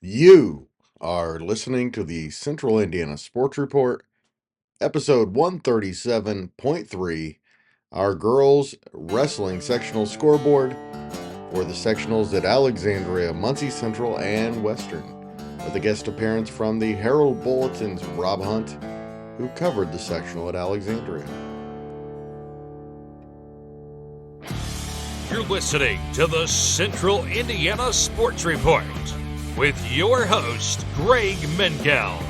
You are listening to the Central Indiana Sports Report, episode 137.3, our Girls Wrestling Sectional Scoreboard for the sectionals at Alexandria, Muncie Central and Western, with a guest appearance from the Herald-Bulletin's Rob Hunt, who covered the sectional at Alexandria. You're listening to the Central Indiana Sports Report with your host, Greg Mengelt.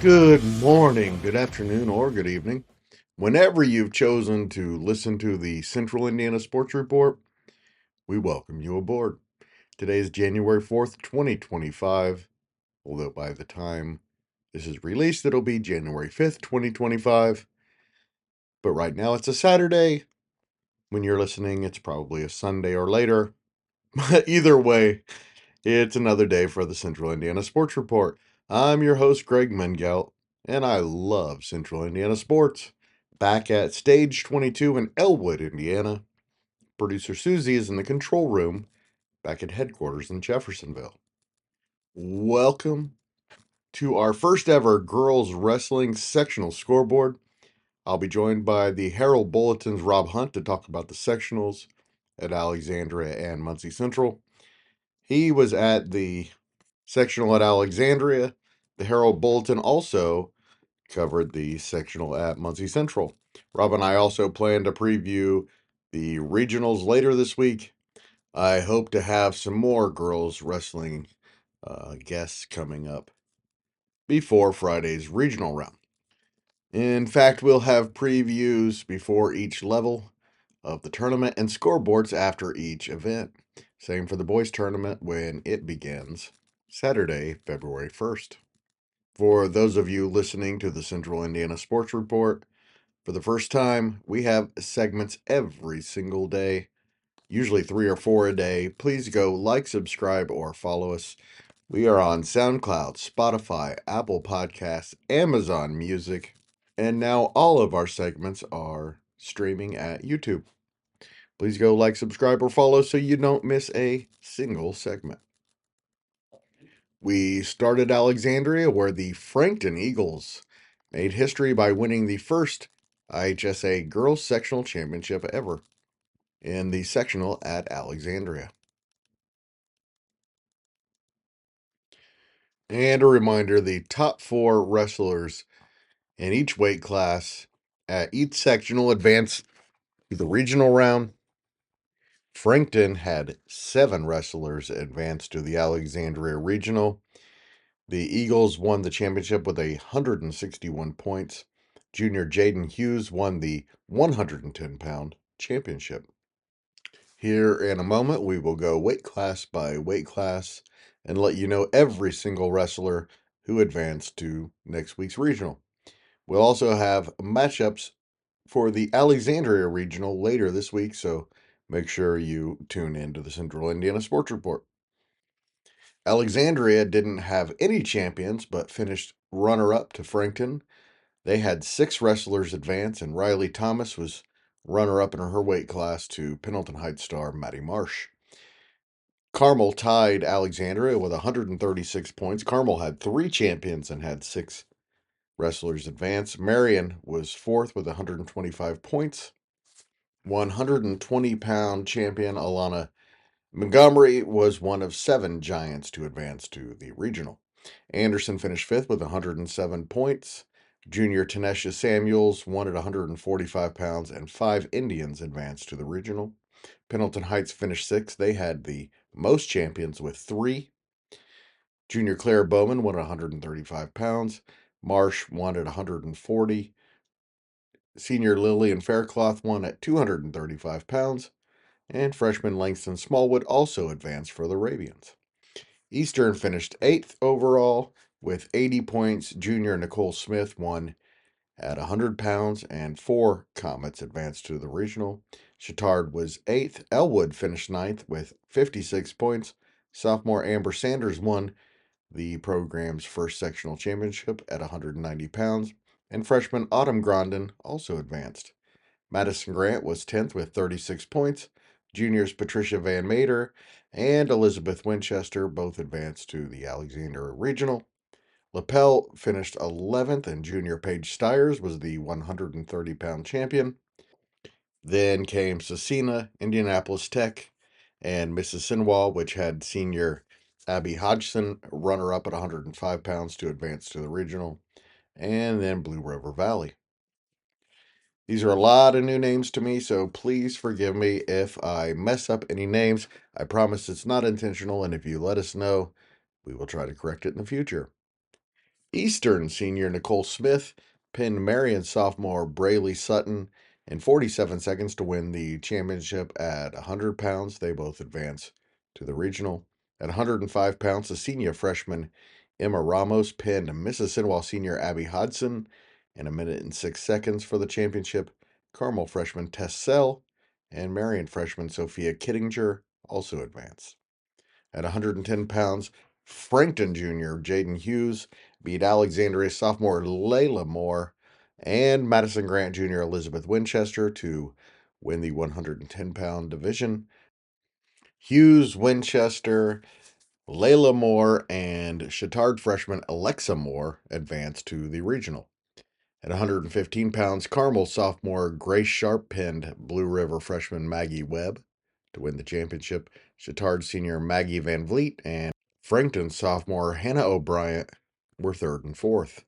Good morning, good afternoon, or good evening. Whenever you've chosen to listen to the Central Indiana Sports Report, we welcome you aboard. Today is January 4th, 2025, although by the time this is released, it'll be January 5th, 2025. But right now it's a Saturday. When you're listening, it's probably a Sunday or later. But either way, it's another day for the Central Indiana Sports Report. I'm your host, Greg Mengelt, and I love Central Indiana sports. Back at Stage 22 in Elwood, Indiana, producer Susie is in the control room back at headquarters in Jeffersonville. Welcome to our first ever Girls Wrestling Sectional Scoreboard. I'll be joined by the Herald-Bulletin's Rob Hunt to talk about the sectionals at Alexandria and Muncie Central. He was at the sectional at Alexandria. The Herald-Bulletin also covered the sectional at Muncie Central. Rob and I also plan to preview the regionals later this week. I hope to have some more girls wrestling guests coming up before Friday's regional round. In fact, we'll have previews before each level of the tournament and scoreboards after each event. Same for the boys tournament when it begins Saturday, February 1st. For those of you listening to the Central Indiana Sports Report, for the first time, we have segments every single day, usually 3 or 4 a day. Please go like, subscribe, or follow us. We are on SoundCloud, Spotify, Apple Podcasts, Amazon Music, and now all of our segments are streaming at YouTube. Please go like, subscribe, or follow so you don't miss a single segment. We started Alexandria, where the Frankton Eagles made history by winning the first IHSA Girls Sectional Championship ever in the sectional at Alexandria. And a reminder, the top 4 wrestlers in each weight class at each sectional advance to the regional round. Frankton had 7 wrestlers advance to the Alexandria Regional. The Eagles won the championship with 161 points. Junior Jaden Hughes won the 110-pound championship. Here in a moment, we will go weight class by weight class and let you know every single wrestler who advanced to next week's regional. We'll also have matchups for the Alexandria Regional later this week, so make sure you tune in to the Central Indiana Sports Report. Alexandria didn't have any champions, but finished runner-up to Frankton. They had 6 wrestlers advance, and Riley Thomas was runner-up in her weight class to Pendleton Heights star Maddie Marsh. Carmel tied Alexandria with 136 points. Carmel had 3 champions and had 6 wrestlers advance. Marion was 4th with 125 points. 120-pound champion Alana Montgomery was one of 7 giants to advance to the regional. Anderson finished 5th with 107 points. Junior Tanesha Samuels won at 145 pounds, and 5 Indians advanced to the regional. Pendleton Heights finished 6th. They had the most champions with 3. Junior Claire Bowman won at 135 pounds. Marsh won at 140. Senior Lillian Faircloth won at 235 pounds. And freshman Langston Smallwood also advanced for the Ravians. Eastern finished 8th overall with 80 points. Junior Nicole Smith won at 100 pounds, and 4 Comets advanced to the regional. Chittard was 8th. Elwood finished 9th with 56 points. Sophomore Amber Sanders won the program's first sectional championship at 190 pounds, and freshman Autumn Grondin also advanced. Madison Grant was 10th with 36 points. Juniors Patricia Van Mater and Elizabeth Winchester both advanced to the Alexandria Regional. Lapel finished 11th, and Junior Paige Stiers was the 130-pound champion. Then came Cecina, Indianapolis Tech, and Mississinawa, which had senior Abby Hodgson runner-up at 105 pounds to advance to the regional, and then Blue River Valley. These are a lot of new names to me, so please forgive me if I mess up any names. I promise it's not intentional, and if you let us know, we will try to correct it in the future. Eastern senior Nicole Smith pinned Marion sophomore Brayley Sutton in 47 seconds to win the championship at 100 pounds. They both advance to the regional. At 105 pounds, the senior freshman Emma Ramos pinned Mississinawa senior Abby Hodson in 1 minute and 6 seconds for the championship. Carmel freshman Tess Sell and Marion freshman Sophia Kittinger also advanced. At 110 pounds, Frankton Jr. Jaden Hughes beat Alexandria sophomore Layla Moore and Madison Grant Jr. Elizabeth Winchester to win the 110-pound division. Hughes, Winchester, Layla Moore, and Chittard freshman Alexa Moore advanced to the regional. At 115 pounds, Carmel sophomore Grace Sharp pinned Blue River freshman Maggie Webb to win the championship. Chittard senior Maggie Van Vliet and Frankton sophomore Hannah O'Brien were third and fourth.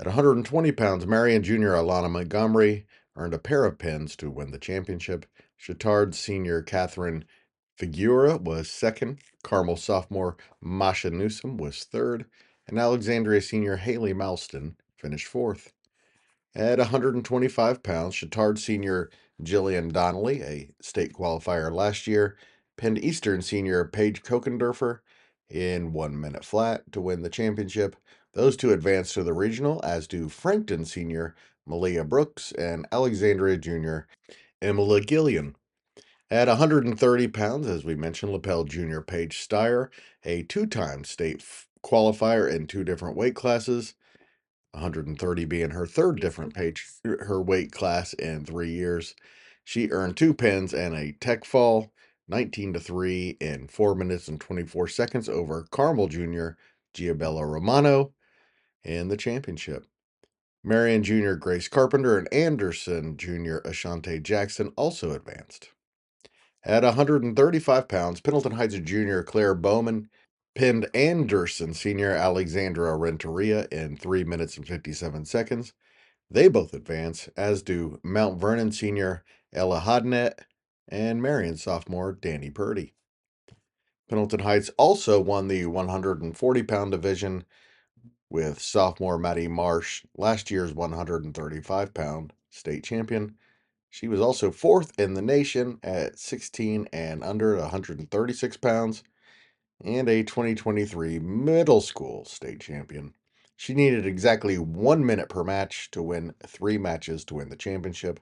At 120 pounds, Marion junior Alana Montgomery earned a pair of pins to win the championship. Chittard senior Catherine Figura was second. Carmel sophomore Masha Newsom was third. And Alexandria senior Haley Malston finished fourth. At 125 pounds, Chittard senior Jillian Donnelly, a state qualifier last year, pinned Eastern senior Paige Kokendorfer in 1 minute flat to win the championship. Those two advanced to the regional, as do Frankton senior Malia Brooks and Alexandria junior Emily Gillian. At 130 pounds, as we mentioned, Lapel junior Paige Steyer, a two-time state qualifier in two different weight classes, 130 being her third different her weight class in 3 years. She earned 2 pins and a tech fall, 19-3 in 4 minutes and 24 seconds over Carmel Jr. Giabella Romano in the championship. Marion Jr. Grace Carpenter and Anderson Jr. Ashante Jackson also advanced. At 135 pounds, Pendleton Heights Jr. Claire Bowman pinned Anderson Senior Alexandra Renteria in 3 minutes and 57 seconds. They both advance, as do Mount Vernon Senior Ella Hodnett and Marion sophomore Danny Purdy. Pendleton Heights also won the 140-pound division with sophomore Maddie Marsh, last year's 135-pound state champion. She was also fourth in the nation at 16 and under at 136 pounds and a 2023 middle school state champion. She needed exactly 1 minute per match to win 3 matches to win the championship.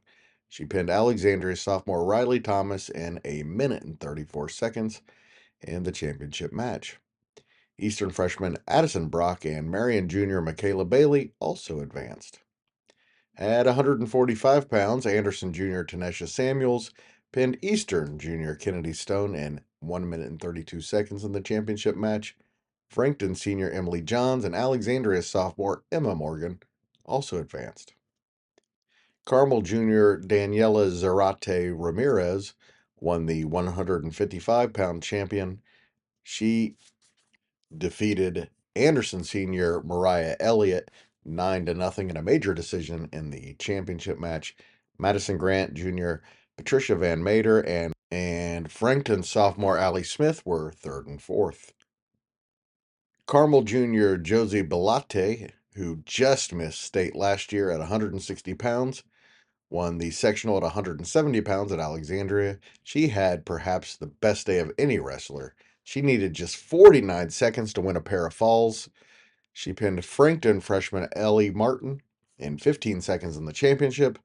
She pinned Alexandria sophomore Riley Thomas in 1 minute and 34 seconds in the championship match. Eastern freshman Addison Brock and Marion junior Michaela Bailey also advanced. At 145 pounds, Anderson Jr. Tanesha Samuels pinned Eastern Jr. Kennedy Stone in 1 minute and 32 seconds in the championship match. Frankton Senior Emily Johns and Alexandria sophomore Emma Morgan also advanced. Carmel Jr. Daniela Zarate Ramirez won the 155-pound champion. She defeated Anderson Senior Mariah Elliott 9-0 in a major decision in the championship match. Madison Grant Jr., Patricia Van Mater, and Frankton sophomore Allie Smith were third and fourth. Carmel Jr. Josie Belate, who just missed state last year at 160 pounds, won the sectional at 170 pounds at Alexandria. She had perhaps the best day of any wrestler. She needed just 49 seconds to win a pair of falls. She pinned Frankton freshman Ellie Martin in 15 seconds in the championship.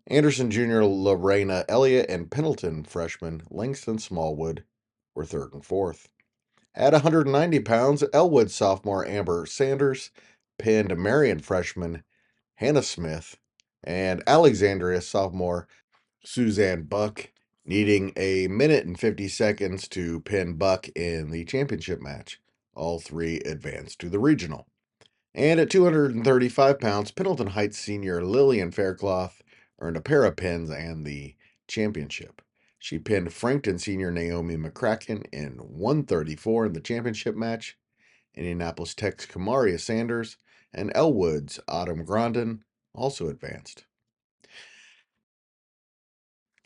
Anderson Jr. Lorena Elliott and Pendleton freshman Langston Smallwood were third and fourth. At 190 pounds, Elwood sophomore Amber Sanders pinned Marion freshman Hannah Smith and Alexandria sophomore Suzanne Buck needing a minute and 50 seconds to pin Buck in the championship match. All three advanced to the regional. And at 235 pounds, Pendleton Heights senior Lillian Faircloth earned a pair of pins and the championship. She pinned Frankton senior Naomi McCracken in 134 in the championship match. Indianapolis Tech's Kamaria Sanders and Elwood's Autumn Grandin also advanced.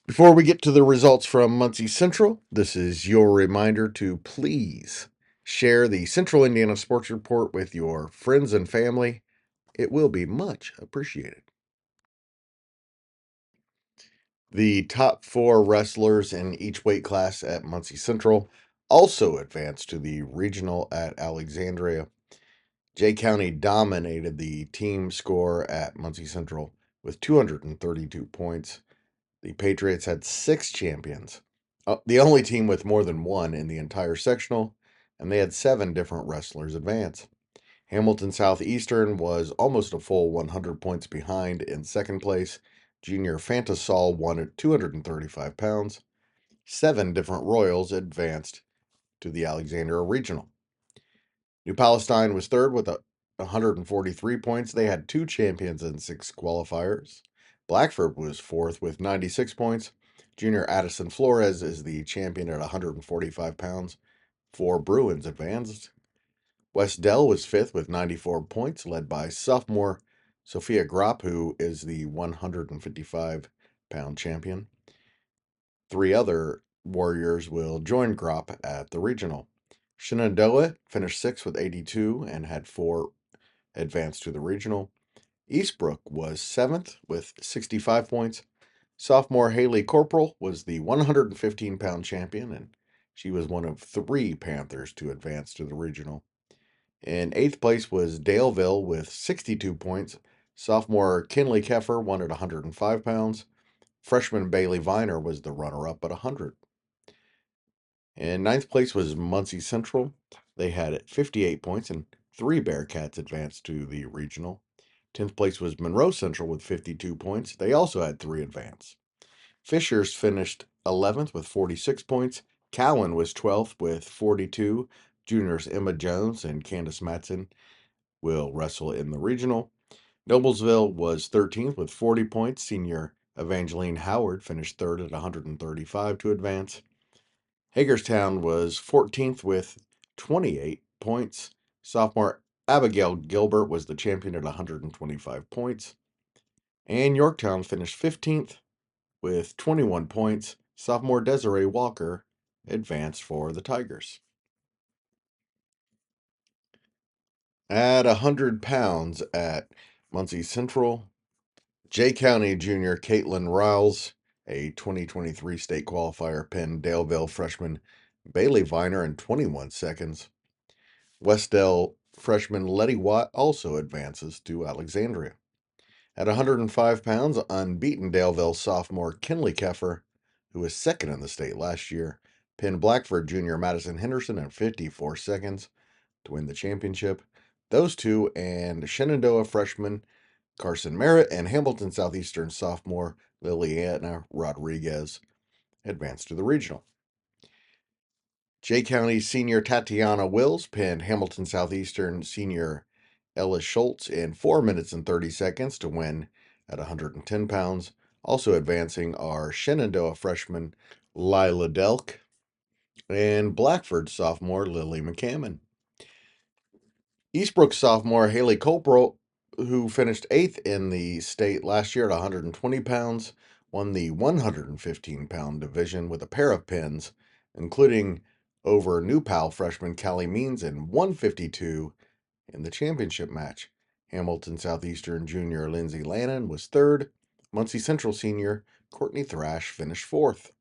Before we get to the results from Muncie Central, this is your reminder to please share the Central Indiana Sports Report with your friends and family. It will be much appreciated. The top 4 wrestlers in each weight class at Muncie Central also advanced to the regional at Alexandria. Jay County dominated the team score at Muncie Central with 232 points. The Patriots had 6 champions, the only team with more than one in the entire sectional, and they had 7 different wrestlers advance. Hamilton Southeastern was almost a full 100 points behind in second place. Junior Fantasol won at 235 pounds. 7 different Royals advanced to the Alexandria Regional. New Palestine was third with 143 points. They had 2 champions and 6 qualifiers. Blackford was fourth with 96 points. Junior Addison Flores is the champion at 145 pounds. 4 Bruins advanced. West Dell was fifth with 94 points, led by sophomore Sophia Gropp, who is the 155-pound champion. 3 other Warriors will join Gropp at the regional. Shenandoah finished 6th with 82 and had 4 advance to the regional. Eastbrook was 7th with 65 points. Sophomore Haley Corporal was the 115-pound champion, and she was one of 3 Panthers to advance to the regional. In 8th place was Daleville with 62 points. Sophomore Kinley Keffer won at 105 pounds. Freshman Bailey Viner was the runner-up at 100. In 9th place was Muncie Central. They had 58 points, and 3 Bearcats advanced to the regional. 10th place was Monroe Central with 52 points. They also had 3 advance. Fishers finished 11th with 46 points. Cowan was 12th with 42. Juniors Emma Jones and Candace Matson will wrestle in the regional. Noblesville was 13th with 40 points. Senior Evangeline Howard finished third at 135 to advance. Hagerstown was 14th with 28 points. Sophomore Abigail Gilbert was the champion at 125 points. And Yorktown finished 15th with 21 points. Sophomore Desiree Walker advanced for the Tigers. At 100 pounds at Muncie Central, Jay County junior Caitlin Riles, a 2023 state qualifier, pinned Daleville freshman Bailey Viner in 21 seconds. Westdale freshman Letty Watt also advances to Alexandria. At 105 pounds, unbeaten Daleville sophomore Kinley Keffer, who was second in the state last year, pinned Blackford junior Madison Henderson in 54 seconds to win the championship. Those two and Shenandoah freshman Carson Merritt and Hamilton Southeastern sophomore Liliana Rodriguez advanced to the regional. Jay County senior Tatiana Wills pinned Hamilton Southeastern senior Ellis Schultz in 4 minutes and 30 seconds to win at 110 pounds. Also advancing are Shenandoah freshman Lila Delk and Blackford sophomore Lily McCammon. Eastbrook sophomore Haley Colbrook, who finished 8th in the state last year at 120 pounds, won the 115-pound division with a pair of pins, including over New Pal freshman Callie Means in 152 in the championship match. Hamilton Southeastern junior Lindsay Lannon was 3rd. Muncie Central senior Courtney Thrash finished 4th.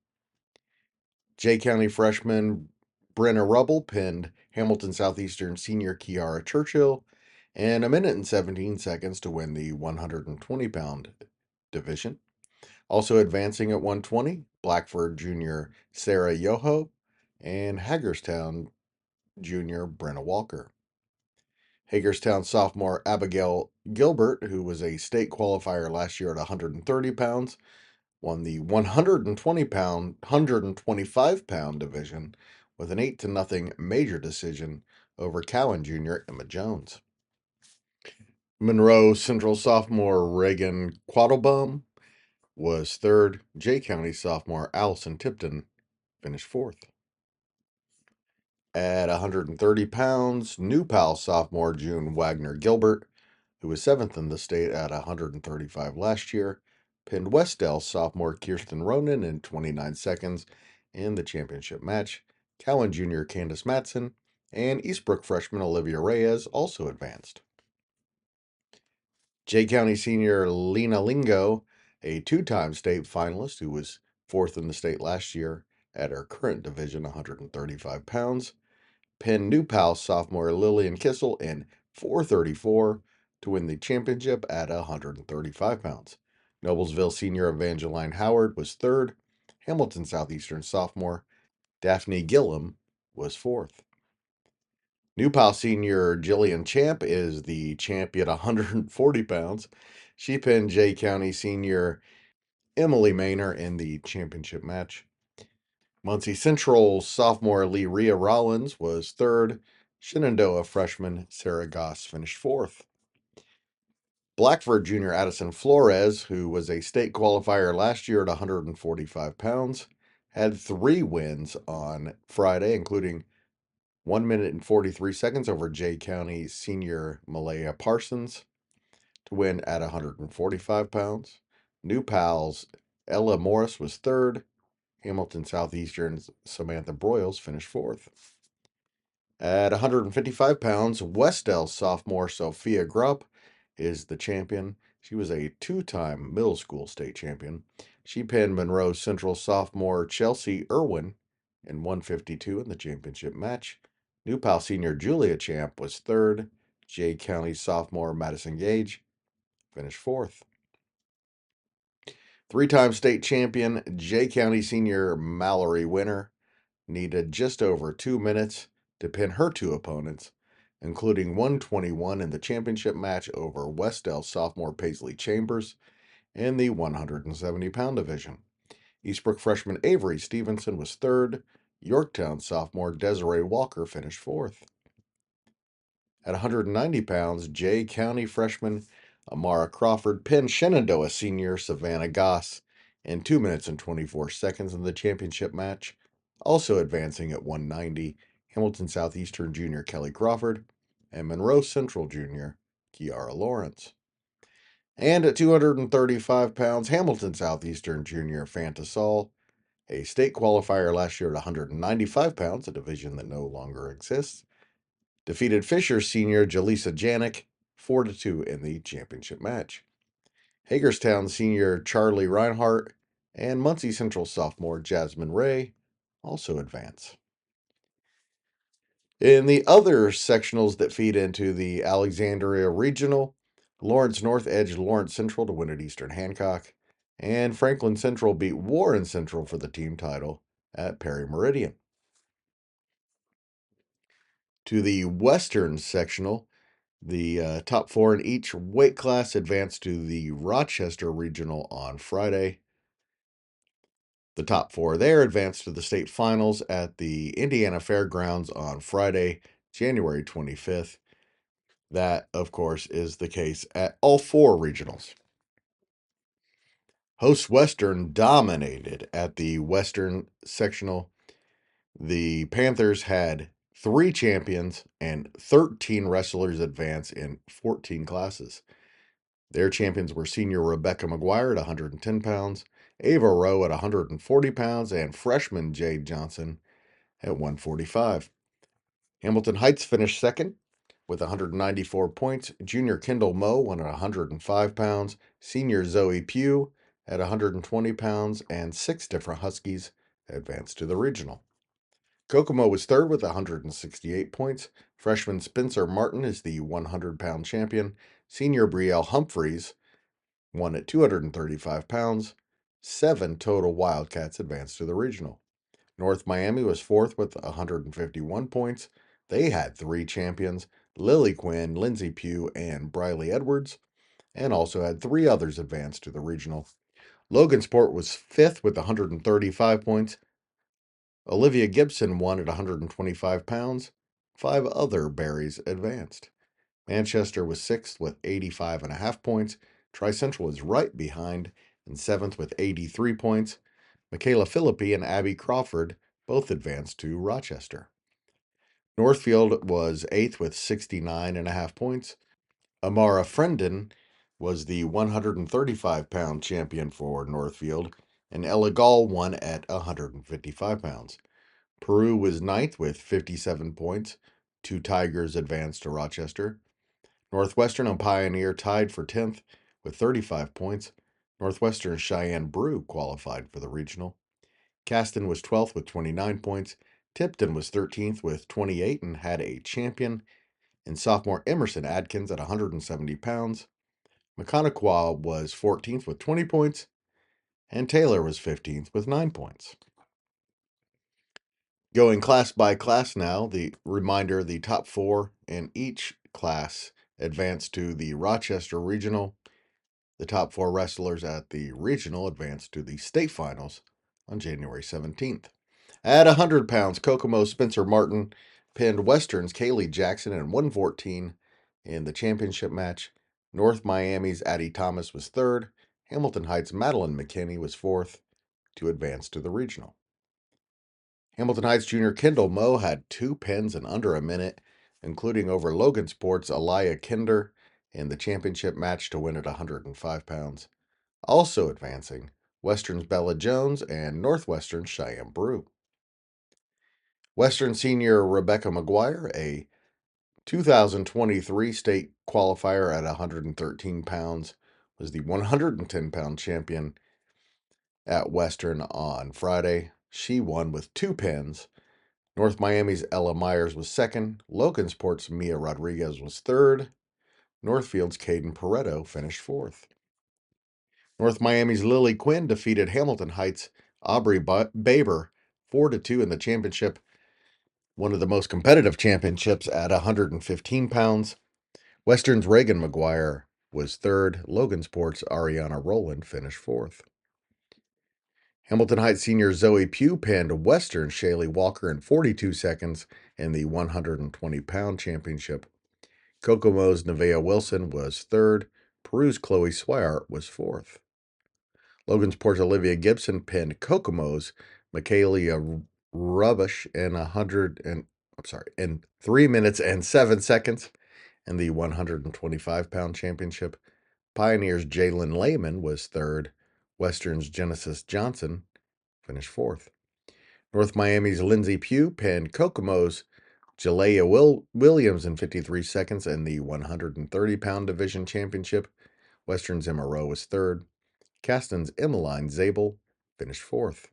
Jay County freshman Brenna Rubble pinned Hamilton Southeastern senior Kiara Churchill in a minute and 17 seconds to win the 120-pound division. Also advancing at 120, Blackford junior Sarah Yoho and Hagerstown junior Brenna Walker. Hagerstown sophomore Abigail Gilbert, who was a state qualifier last year at 130 pounds, won the 125-pound division with an 8-0 major decision over Cowan Jr. Emma Jones. Monroe Central sophomore Reagan Quattlebaum was third. Jay County sophomore Allison Tipton finished fourth. At 130 pounds, New Pal sophomore June Wagner Gilbert, who was seventh in the state at 135 last year, pinned Westdale sophomore Kirsten Ronan in 29 seconds in the championship match. Cowan Jr. Candace Matson and Eastbrook freshman Olivia Reyes also advanced. Jay County senior Lena Lingo, a two-time state finalist who was fourth in the state last year at her current division, 135 pounds, pinned New Pal sophomore Lillian Kissel in 434 to win the championship at 135 pounds. Noblesville senior Evangeline Howard was third. Hamilton Southeastern sophomore Daphne Gillum was fourth. New Pal senior Jillian Champ is the champion at 140 pounds. She pinned Jay County senior Emily Maynor in the championship match. Muncie Central sophomore Leah Rollins was third. Shenandoah freshman Sarah Goss finished fourth. Blackford junior Addison Flores, who was a state qualifier last year at 145 pounds, had 3 wins on Friday, including 1 minute and 43 seconds over Jay County senior Malaya Parsons to win at 145 pounds. New Pals Ella Morris was third. Hamilton Southeastern's Samantha Broyles finished fourth. At 155 pounds, Westdale sophomore Sophia Grupp is the champion. She was a 2-time middle school state champion. She pinned Monroe Central sophomore Chelsea Irwin in 152 in the championship match. New Pal senior Julia Champ was third. Jay County sophomore Madison Gage finished fourth. 3-time state champion Jay County senior Mallory Winner needed just over 2 minutes to pin her 2 opponents, including 121 in the championship match over Westdale sophomore Paisley Chambers in the 170-pound division. Eastbrook freshman Avery Stevenson was third. Yorktown sophomore Desiree Walker finished fourth. At 190 pounds, Jay County freshman Amara Crawford pinned Shenandoah senior Savannah Goss in 2 minutes and 24 seconds in the championship match. Also advancing at 190, Hamilton Southeastern junior Kelly Crawford and Monroe Central junior Kiara Lawrence. And at 235 pounds, Hamilton Southeastern junior Fanta Saul, a state qualifier last year at 195 pounds, a division that no longer exists, defeated Fisher senior Jaleesa Janik 4-2 in the championship match. Hagerstown senior Charlie Reinhart and Muncie Central sophomore Jasmine Ray also advance. In the other sectionals that feed into the Alexandria Regional, Lawrence North edged Lawrence Central to win at Eastern Hancock, and Franklin Central beat Warren Central for the team title at Perry Meridian. To the Western Sectional, the top 4 in each weight class advanced to the Rochester Regional on Friday. The top 4 there advanced to the state finals at the Indiana Fairgrounds on Friday, January 25th. That, of course, is the case at all 4 regionals. Host Western dominated at the Western Sectional. The Panthers had 3 champions and 13 wrestlers advance in 14 classes. Their champions were senior Rebecca McGuire at 110 pounds, Ava Rowe at 140 pounds, and freshman Jade Johnson at 145. Hamilton Heights finished second with 194 points. Junior Kendall Moe won at 105 pounds, senior Zoe Pugh at 120 pounds, and 6 different Huskies advanced to the regional. Kokomo was third with 168 points. Freshman Spencer Martin is the 100-pound champion. Senior Brielle Humphreys won at 235 pounds. 7 total Wildcats advanced to the regional. North Miami was fourth with 151 points. They had 3 champions, Lily Quinn, Lindsay Pugh, and Briley Edwards, and also had 3 others advance to the regional. Logansport was fifth with 135 points. Olivia Gibson won at 125 pounds. 5 other Berries advanced. Manchester was sixth with 85.5 points. Tri-Central was right behind in seventh with 83 points. Michaela Philippi and Abby Crawford both advanced to Rochester. Northfield was eighth with 69.5 points. Amara Frendon was the 135-pound champion for Northfield, and Ella Gall won at 155 pounds. Peru was ninth with 57 points. 2 Tigers advanced to Rochester. Northwestern and Pioneer tied for 10th with 35 points. Northwestern's Cheyenne Brew qualified for the regional. Caston was 12th with 29 points. Tipton was 13th with 28 and had a champion. And sophomore Emerson Adkins at 170 pounds. Maconaquah was 14th with 20 points. And Taylor was 15th with 9 points. Going class by class now, the reminder the top 4 in each class advanced to the Rochester Regional. The top 4 wrestlers at the regional advanced to the state finals on January 17th. At 100 pounds, Kokomo Spencer Martin pinned Western's Kaylee Jackson at 114 in the championship match. North Miami's Addie Thomas was third. Hamilton Heights' Madeline McKinney was fourth to advance to the regional. Hamilton Heights junior Kendall Moe had 2 pins in under a minute, including over Logansport's Aliyah Kinder in the championship match to win at 105 pounds. Also advancing, Western's Bella Jones and Northwestern's Cheyenne Brew. Western senior Rebecca McGuire, a 2023 state qualifier at 113 pounds, was the 110-pound champion at Western on Friday. She won with 2 pins. North Miami's Ella Myers was second. Logansport's Mia Rodriguez was third. Northfield's Caden Pareto finished fourth. North Miami's Lily Quinn defeated Hamilton Heights' Aubrey Baber 4-2 in the championship, one of the most competitive championships at 115 pounds. Western's Reagan McGuire was third. Logansport's Ariana Rowland finished fourth. Hamilton Heights senior Zoe Pugh pinned Western Shaylee Walker in 42 seconds in the 120-pound championship. Kokomo's Nevaeh Wilson was third. Peru's Chloe Swire was fourth. Logansport's Olivia Gibson pinned Kokomo's Michaela Rubbish in 3 minutes and 7 seconds in the 125-pound championship. Pioneer's Jalen Lehman was third. Western's Genesis Johnson finished fourth. North Miami's Lindsay Pugh pinned Kokomo's Jalea Williams in 53 seconds in the 130-pound division championship. Western's Emma Rowe was third. Caston's Emmeline Zabel finished fourth.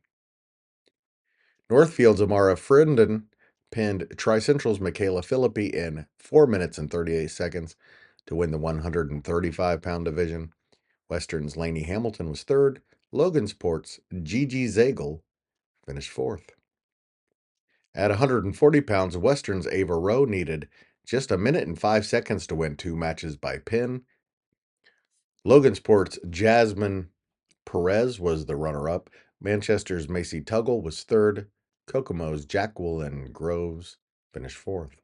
Northfield's Amara Frendon pinned Tri-Central's Michaela Philippi in 4 minutes and 38 seconds to win the 135-pound division. Western's Lainey Hamilton was third. Logansport's Gigi Zagel finished fourth. At 140 pounds, Western's Ava Rowe needed just 1 minute and 5 seconds to win 2 matches by pin. Logansport's Jasmine Perez was the runner-up. Manchester's Macy Tuggle was third. Kokomo's Jacqueline Groves finished fourth.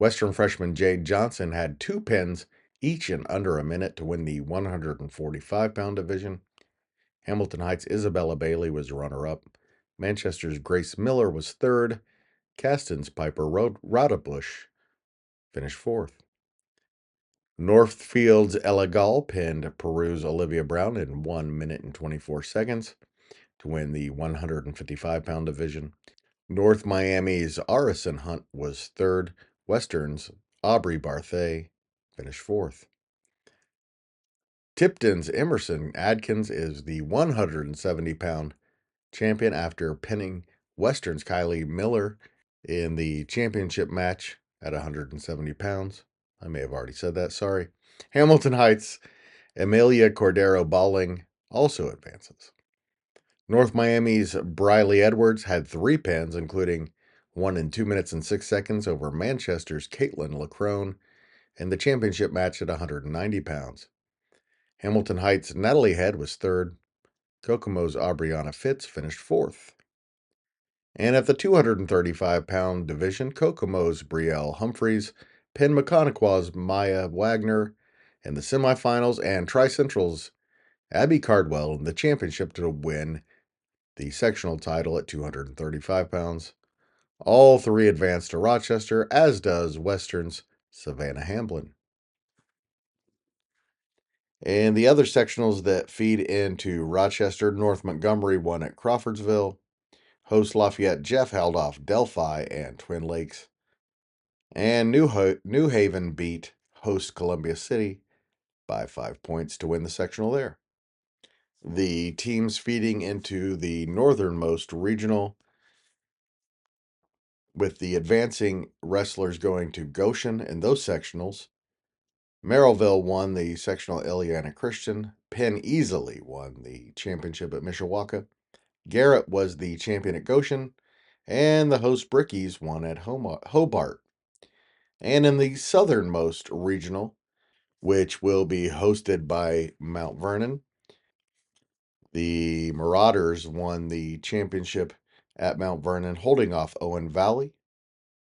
Western freshman Jade Johnson had 2 pins, each in under a minute, to win the 145-pound division. Hamilton Heights' Isabella Bailey was runner-up. Manchester's Grace Miller was third. Caston's Piper Rodabush finished fourth. Northfield's Ella Gall pinned Peru's Olivia Brown in 1 minute and 24 seconds to win the 155-pound division. North Miami's Arison Hunt was third. Western's Aubrey Barthay finished fourth. Tipton's Emerson Adkins is the 170-pound champion after pinning Western's Kylie Miller in the championship match at 170 pounds. I may have already said that, sorry. Hamilton Heights' Amelia Cordero Balling also advances. North Miami's Briley Edwards had 3 pins, including one in 2 minutes and 6 seconds over Manchester's Caitlin Lacrone in the championship match at 190 pounds. Hamilton Heights' Natalie Head was third. Kokomo's Aubriana Fitz finished fourth. And at the 235-pound division, Kokomo's Brielle Humphreys pinned Mechaniqua's Maya Wagner in the semifinals, and Tri-Central's Abby Cardwell in the championship to win the sectional title at 235 pounds. All three advanced to Rochester, as does Western's Savannah Hamblin. And the other sectionals that feed into Rochester, North Montgomery won at Crawfordsville. Host Lafayette Jeff held off Delphi and Twin Lakes. And New Haven beat host Columbia City by 5 points to win the sectional there. The teams feeding into the northernmost regional, with the advancing wrestlers going to Goshen in those sectionals. Merrillville won the sectional at Ileana Christian. Penn easily won the championship at Mishawaka. Garrett was the champion at Goshen, and the host Brickies won at Hobart. And in the southernmost regional, which will be hosted by Mount Vernon, the Marauders won the championship at Mount Vernon, holding off Owen Valley.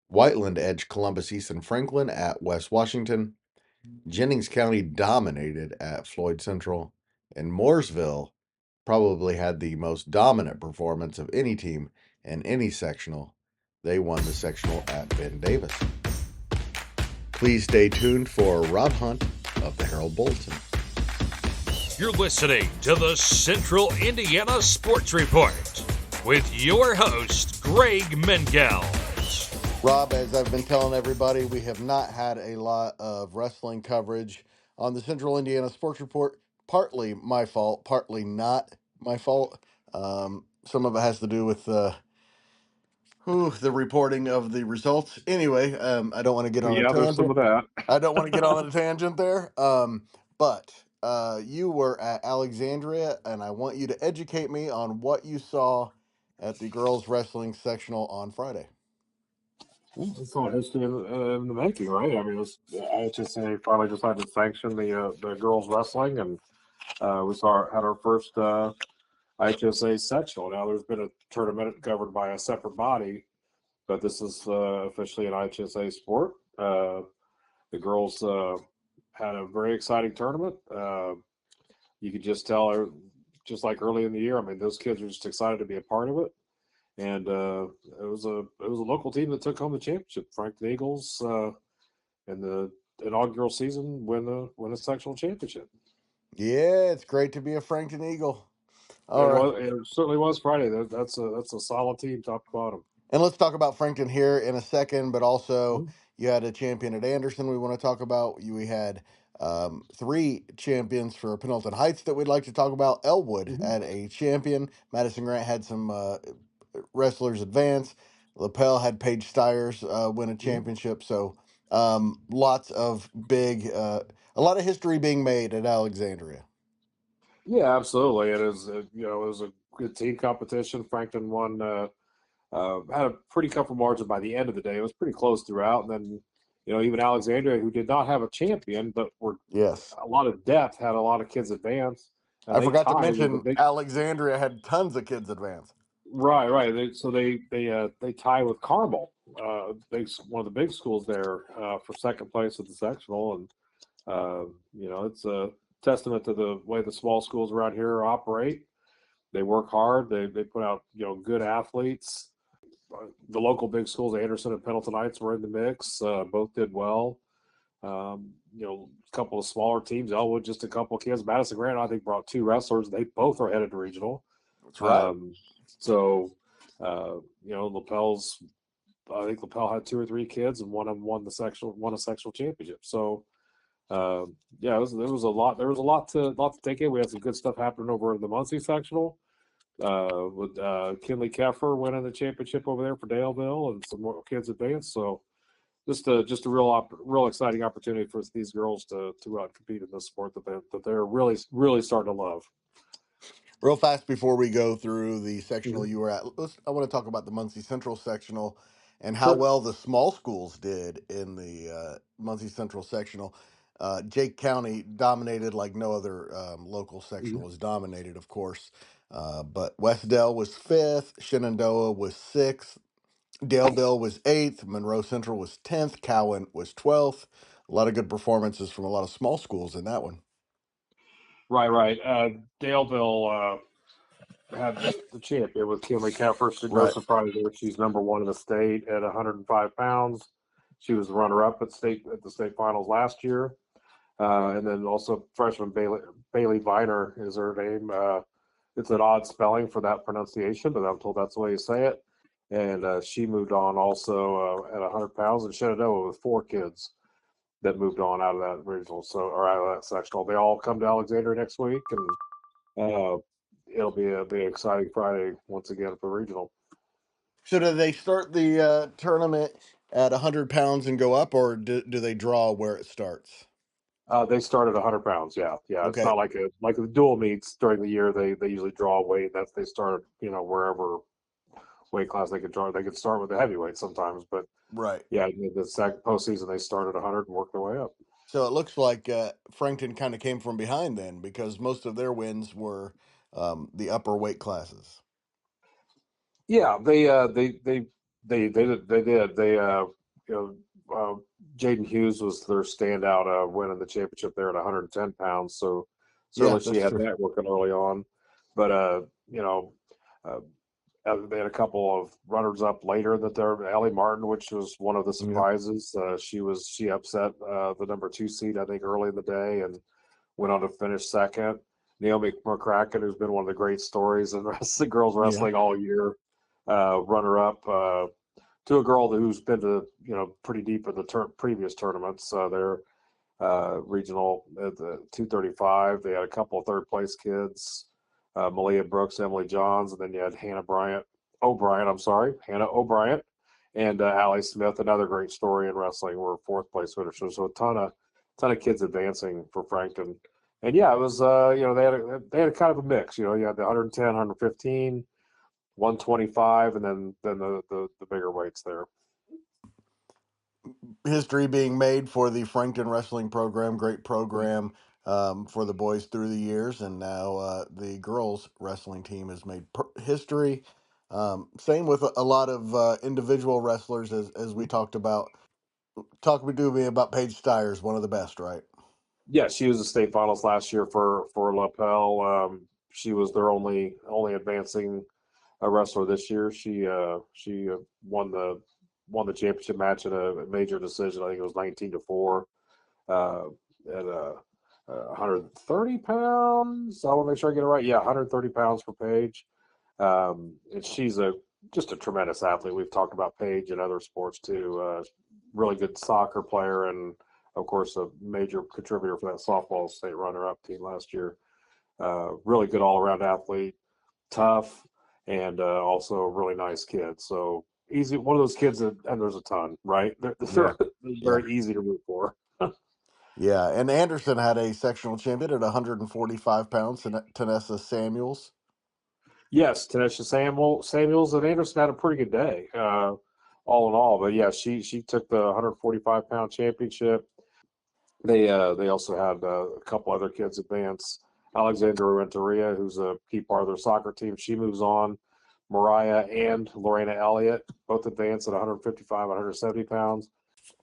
Whiteland edged Columbus East and Franklin at West Washington. Jennings County dominated at Floyd Central, and Mooresville probably had the most dominant performance of any team in any sectional. They won the sectional at Ben Davis. Please stay tuned for Rob Hunt of the Herald-Bulletin. You're listening to the Central Indiana Sports Report with your host, Greg Mengel. Rob, as I've been telling everybody, we have not had a lot of wrestling coverage on the Central Indiana Sports Report. Partly my fault, partly not my fault. Some of it has to do with the reporting of the results. Anyway, I don't want to get on a Yeah, there's some tangent. of that. I don't want to get on a tangent there. But you were at Alexandria, and I want you to educate me on what you saw at the Girls Wrestling Sectional on Friday. It's all history in the making, right? I mean, IHSA finally decided to sanction the girls wrestling, and we had our first IHSA sectional. Now, there's been a tournament governed by a separate body, but this is officially an IHSA sport. The girls had a very exciting tournament. You could just tell, just like early in the year, I mean, those kids are just excited to be a part of it. And it was a local team that took home the championship. Frankton Eagles in the inaugural season win the sectional championship. Yeah, it's great to be a Frankton Eagle. All right. It certainly was Friday. That's a solid team, top to bottom. And let's talk about Frankton here in a second, but also Mhm. you had a champion at Anderson we want to talk about. We had three champions for Pendleton Heights that we'd like to talk about. Elwood Mhm. had a champion. Madison Grant had some wrestlers advance. Lapel had Paige Stiers win a Mhm. championship. So lots of a lot of history being made at Alexandria. Yeah, absolutely. It is. It was a good team competition. Frankton won. Had a pretty comfortable margin by the end of the day. It was pretty close throughout, and then even Alexandria, who did not have a champion, but were Yes. a lot of depth, had a lot of kids advance, and I they forgot to tied with a mention big. Alexandria had tons of kids advance. Right. They tie with Carmel, one of the big schools there, for second place at the sectional, and it's a testament to the way the small schools around here operate. They work hard. They put out good athletes. The local big schools, Anderson and Pendleton Heights, were in the mix. Both did well. A couple of smaller teams. Elwood, just a couple of kids. Madison Grant, I think, brought two wrestlers. They both are headed to regional. That's right. So, Lapel's. I think Lapel had two or three kids, and one of them won a sectional championship. So, yeah, there was a lot. There was a lot to take in. We had some good stuff happening over in the Muncie sectional. With Kinley Keffer winning the championship over there for Daleville, and some more kids advanced. So, just a real exciting opportunity for these girls to compete in this sport that they're really starting to love. Real fast before we go through the sectional Mhm. you were at, I want to talk about the Muncie Central sectional and how Sure. well the small schools did in the Muncie Central sectional. Jake County dominated like no other local sectional Mhm. was dominated, of course. But Westdale was 5th, Shenandoah was 6th, Daleville was 8th, Monroe Central was 10th, Cowan was 12th. A lot of good performances from a lot of small schools in that one. Right. Daleville had the champion with Kimberly Keffer. No Right. surprise there. She's number 1 in the state at 105 pounds. She was the runner-up at the state finals last year. And then also freshman Bailey Viner is her name. It's an odd spelling for that pronunciation, but I'm told that's the way you say it. And she moved on also at 100 pounds in Shenandoah with 4 kids that moved on out of that regional, or out of that sectional. They all come to Alexandria next week, and it'll be a big exciting Friday once again for regional. So do they start the tournament at 100 pounds and go up, or do they draw where it starts? They start at 100 pounds. Yeah. It's Okay. not like the dual meets during the year. They usually draw weight. They start wherever weight class they could draw. They could start with the heavyweight sometimes, but Right. yeah, the second postseason they start at 100 and work their way up. So it looks like Frankton kind of came from behind then, because most of their wins were the upper weight classes. Yeah, they did. You know, Jaden Hughes was their standout winning the championship there at 110 pounds. So Yeah, certainly she that's had true. that working early on. But uh, they had a couple of runners up later that they're Ellie Martin, which was one of the Yep. surprises. She upset the number 2 seed I think early in the day and went on to finish second. Naomi McCracken, who's been one of the great stories in the girls Yeah. wrestling all year, runner up to a girl who's been to pretty deep in the previous tournaments. They're regional at the 235. They had a couple of third place kids, Malia Brooks, Emily Johns, and then you had Hannah O'Brien, and Allie Smith. Another great story in wrestling. Were 4th place finishers. So a ton of kids advancing for Frankton. And yeah, it was they had a kind of a mix. You had the 110, 115, 125, and then the bigger weights there. History being made for the Frankton Wrestling program. Great program for the boys through the years, and now the girls wrestling team has made history. Same with a lot of individual wrestlers, as we talked about. Talk to me about Paige Stiers, one of the best, right? Yeah, she was a state finals last year for LaPel. She was their only advancing wrestler this year. She won the championship match in a major decision. I think it was 19-4 uh, at 130 pounds. I want to make sure I get it right. Yeah, 130 pounds for Paige. And she's just a tremendous athlete. We've talked about Paige in other sports too. Really good soccer player, and of course a major contributor for that softball state runner-up team last year. Really good all-around athlete, tough, and also a really nice kid. So easy, one of those kids that, and there's a ton, right? Yeah. They're Yeah. very easy to root for. Yeah. And Anderson had a sectional champion at 145 pounds, Tanessa Samuels. Yes, Tanisha Samuels and Anderson had a pretty good day, all in all. But yeah, she took the 145-pound championship. They also had a couple other kids advance. Alexandria Renteria, who's a key part of their soccer team, she moves on. Mariah and Lorena Elliott both advance at 155, 170 pounds.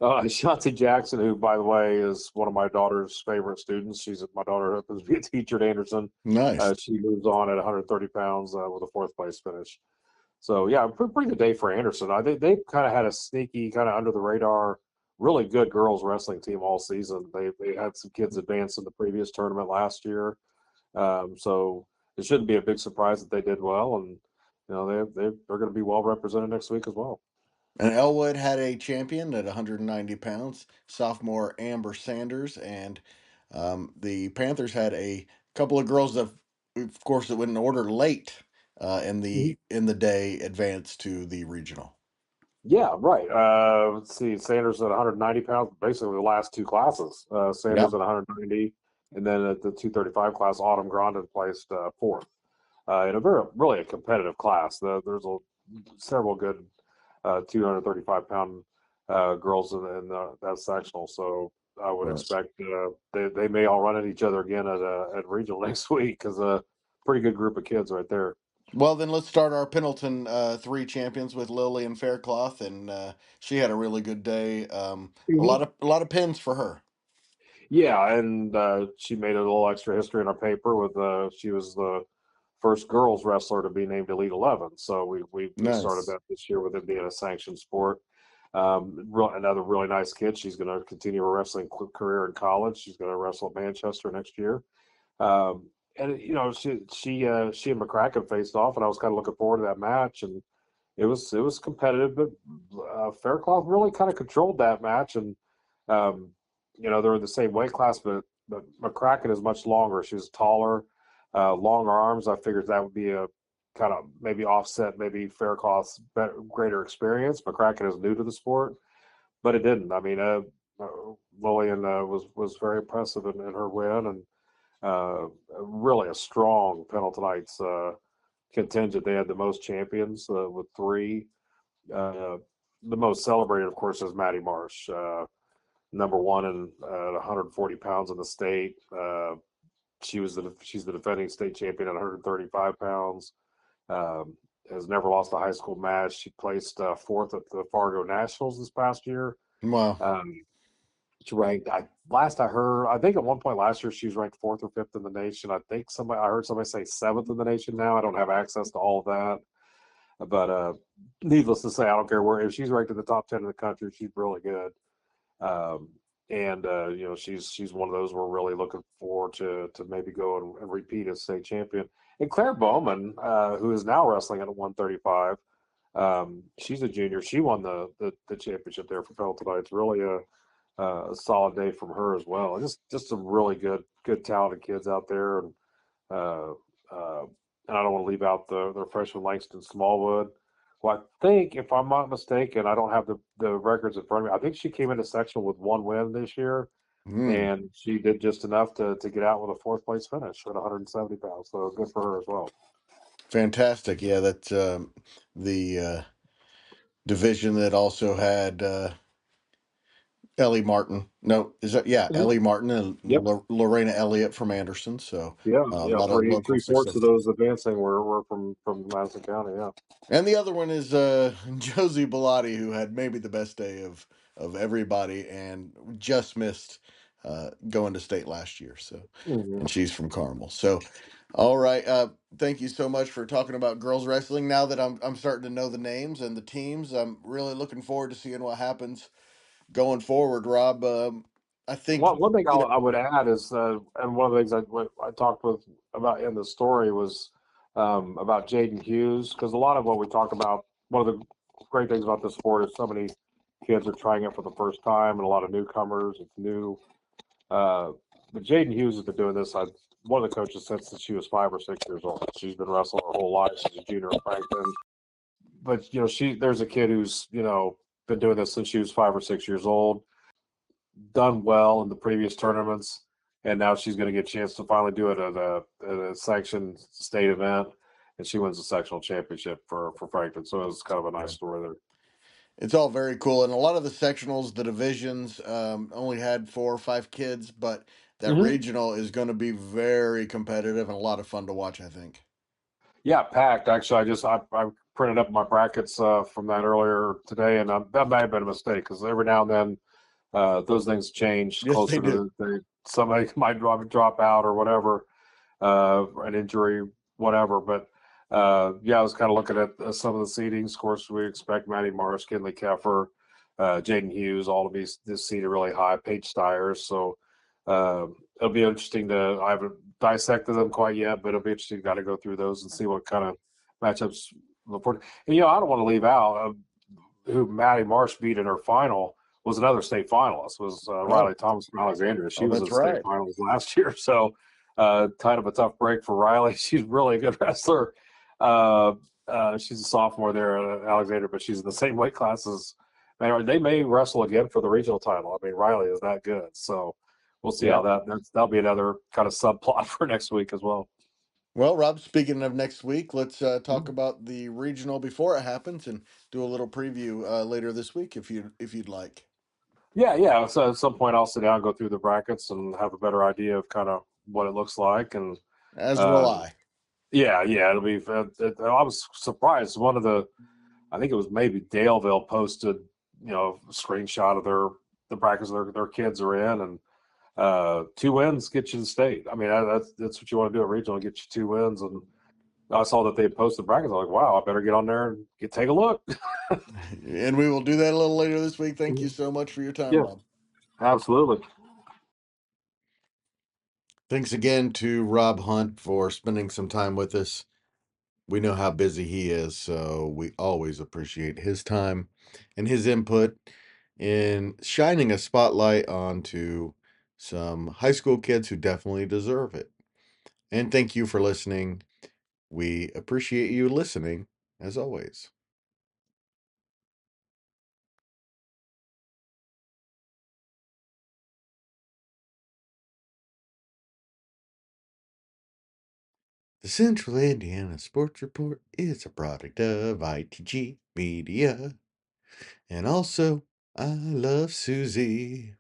Shanti Jackson, who, by the way, is one of my daughter's favorite students. My daughter happens to be a teacher at Anderson. Nice. She moves on at 130 pounds with a 4th place finish. So, yeah, pretty good day for Anderson. They kind of had a sneaky, kind of under the radar, really good girls wrestling team all season. They had some kids advance in the previous tournament last year. So it shouldn't be a big surprise that they did well. And, they're going to be well represented next week as well. And Elwood had a champion at 190 pounds, sophomore Amber Sanders, and the Panthers had a couple of girls that, of course, that went in order late in the day advanced to the regional. Yeah, right. Let's see. Sanders at 190 pounds, basically the last 2 classes. Yep. Sanders at 190, and then at the 235 class, Autumn Grandin placed 4th. In a really a competitive class. There's several good 235-pound girls in that sectional. So I would Right. expect they may all run at each other again at regional next week because pretty good group of kids right there. Well, then let's start our Pendleton 3 champions with Lillian Faircloth, and she had a really good day. A lot of pins for her. Yeah, and she made a little extra history in our paper with she was the first girls wrestler to be named Elite 11. So we started Nice. that this year with it being a sanctioned sport. Another really nice kid. She's going to continue her wrestling career in college. She's going to wrestle at Manchester next year. And she and McCracken faced off, and I was kind of looking forward to that match. And it was competitive, but Faircloth really kind of controlled that match. And they're in the same weight class, but McCracken is much longer. She's taller, longer arms. I figured that would be a kind of maybe offset, maybe Faircloth's greater experience. McCracken is new to the sport, but it didn't. I mean, Lillian was very impressive in her win, and really a strong Pendletonites contingent. They had the most champions with 3. The most celebrated, of course, is Maddie Marsh, number 1 in 140 pounds in the state. She's the defending state champion at 135 pounds. Has never lost a high school match. She placed 4th at the Fargo Nationals this past year. Wow. She ranked. Last I heard, I think at one point last year she was ranked 4th or 5th in the nation. I heard somebody say 7th in the nation now. I don't have access to all of that, but needless to say, I don't care where. If she's ranked in the top 10 in the country, she's really good. She's one of those we're really looking forward to maybe go and repeat as state champion. And Claire Bowman, who is now wrestling at 135, she's a junior. She won the championship there for Pelton. It's really a solid day from her as well. And just some really good talented kids out there. And I don't want to leave out the freshman Langston Smallwood. Well, I think, if I'm not mistaken, I don't have the records in front of me. I think she came into sectional with 1 win this year, and she did just enough to get out with a 4th place finish at 170 pounds. So good for her as well. Fantastic. Yeah, that's the division that also had Ellie Martin. No, is that Ellie Martin and Yep. Lorena Elliott from Anderson. So Yeah, a lot of local three-fourths success. of those advancing were from Madison County. Yeah. And the other one is Josie Bellotti, who had maybe the best day of everybody and just missed going to state last year. So, and she's from Carmel. So, all right. Thank you so much for talking about girls wrestling. Now that I'm starting to know the names and the teams, I'm really looking forward to seeing what happens going forward. Rob, I think One thing I would add is, and one of the things I talked about in the story was about Jaden Hughes, because a lot of what we talk about, one of the great things about this sport is so many kids are trying it for the first time and a lot of newcomers. It's new. But Jaden Hughes has been doing this. One of the coaches since she was 5 or 6 years old. She's been wrestling her whole life. She's a junior at Franklin. But there's a kid who's been doing this since she was 5 or 6 years old, done well in the previous tournaments, and now she's going to get a chance to finally do it at a sanctioned state event, and she wins the sectional championship for Franklin. So it was kind of a nice story there. It's all very cool, and a lot of the sectionals, the divisions, only had 4 or 5 kids, but that regional is going to be very competitive and a lot of fun to watch, I think. Yeah, packed. Actually, I printed up my brackets from that earlier today, and that may have been a mistake because every now and then those things change closer to somebody might drop out or whatever, an injury, whatever. But I was kind of looking at some of the seedings. Of course, we expect Maddie Morris, Kinley Keffer, Jaden Hughes, all to be this seeded really high. Paige Stiers. So it'll be interesting I haven't dissected them quite yet, but it'll be interesting to go through those and see what kind of matchups look forward. And I don't want to leave out who Maddie Marsh beat in her final was another state finalist, was Riley Thomas from Alexandria. She was in the state finals last year. So kind of a tough break for Riley. She's really a good wrestler. She's a sophomore there at Alexandria, but she's in the same weight class as they may wrestle again for the regional title. I mean, Riley is that good. So we'll see how that'll be another kind of subplot for next week as well. Well, Rob, speaking of next week, let's talk about the regional before it happens and do a little preview later this week if you'd like. Yeah. So at some point I'll sit down and go through the brackets and have a better idea of kind of what it looks like. And as will I. Yeah, it'll be. I was surprised. I think it was maybe Daleville posted, a screenshot of the practice their kids are in, and 2 wins get you the state. I mean, that's what you want to do at regional, get you 2 wins. And I saw that they had posted practice. I was like, wow, I better get on there and take a look. And we will do that a little later this week. Thank you so much for your time, Yeah, Rob. absolutely. Thanks again to Rob Hunt for spending some time with us. We know how busy he is, so we always appreciate his time and his input in shining a spotlight onto some high school kids who definitely deserve it. And thank you for listening. We appreciate you listening, as always. The Central Indiana Sports Report is a product of ITG Media. And also, I love Susie.